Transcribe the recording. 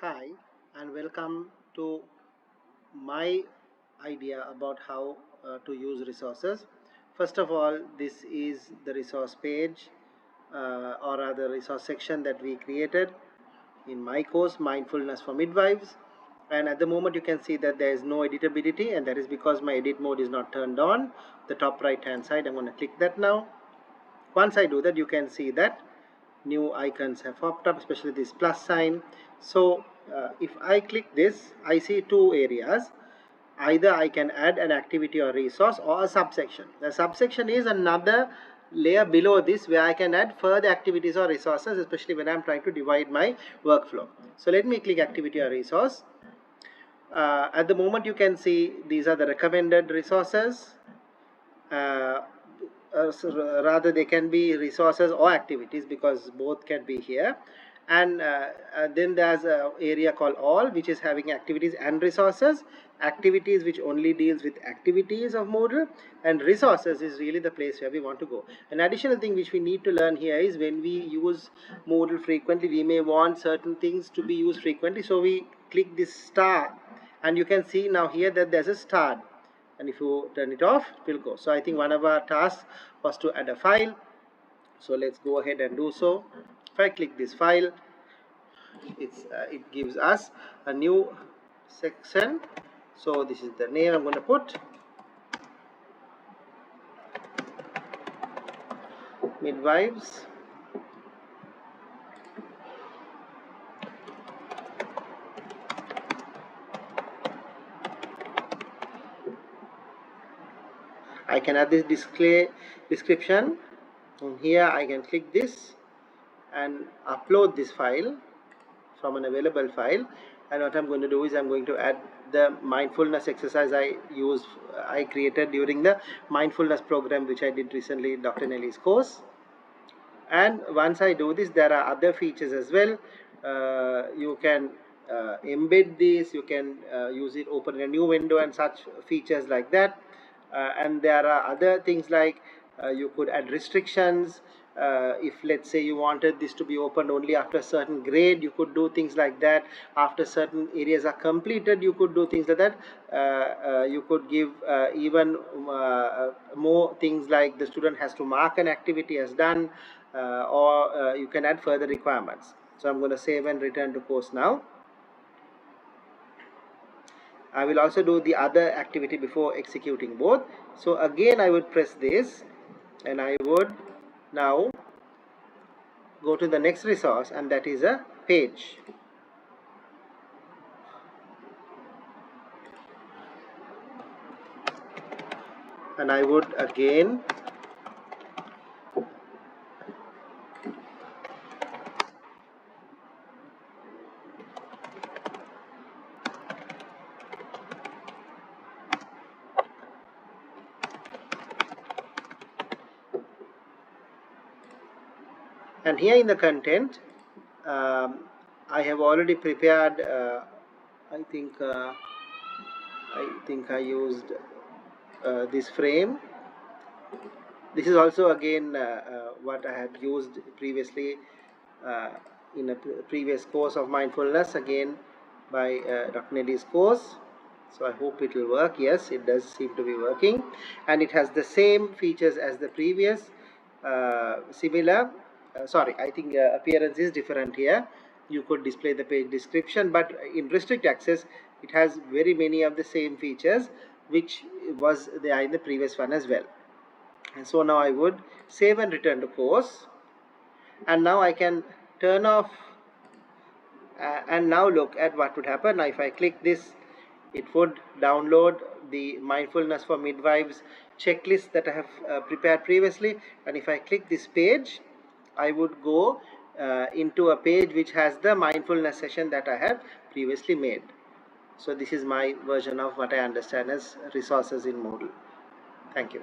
Hi, and welcome to my idea about how to use resources. First of all, this is the resource page or rather resource section that we created in my course, Mindfulness for Midwives. And at the moment, you can see that there is no editability, and that is because my edit mode is not turned on. The top right hand side, I'm going to click that now. Once I do that, you can see that new icons have popped up, especially this plus sign. So if I click this, I see two areas. Either I can add an activity or resource or a subsection. The subsection is another layer below this where I can add further activities or resources, especially when I'm trying to divide my workflow. So let me click activity or resource. At the moment, you can see these are the recommended resources. So rather they can be resources or activities because both can be here. And then there's an area called all, which is having activities and resources. Activities which only deals with activities of Moodle, and resources is really the place where we want to go. An additional thing which we need to learn here is when we use Moodle frequently, we may want certain things to be used frequently. So we click this star, and you can see now here that there's a star, and if you turn it off, it will go. So I think one of our tasks was to add a file, so let's go ahead and do so. If I click this file, it gives us a new section. So this is the name I'm going to put, Midwives. I can add this display description, and here I can click this and upload this file from an available file. And what I'm going to do is I'm going to add the mindfulness exercise I created during the mindfulness program which I did recently in Dr. Nelly's course. And once I do this, there are other features as well. You can embed this, you can use it, open a new window and such features like that. And there are other things like you could add restrictions. If let's say you wanted this to be opened only after a certain grade, you could do things like that. After certain areas are completed, you could do things like that. You could give even more things like the student has to mark an activity as done, or you can add further requirements. So I'm going to save and return to course now. I will also do the other activity before executing both. So again I would press this, and I would now go to the next resource, and that is a page. And I would again and here in the content, I have already prepared I think I used this frame. This is also again what I had used previously uh, in a previous course of mindfulness, again by Dr. Nelly's course. So I hope it will work. Yes, it does seem to be working, and it has the same features as the previous, similar. Sorry, I think appearance is different here. You could display the page description, but in restrict access, it has very many of the same features which was there in the previous one as well. And so now I would save and return to course, and now I can turn off and now look at what would happen. Now if I click this, it would download the mindfulness for midwives checklist that I have prepared previously. And if I click this page, I would go into a page which has the mindfulness session that I have previously made. So this is my version of what I understand as resources in Moodle. Thank you.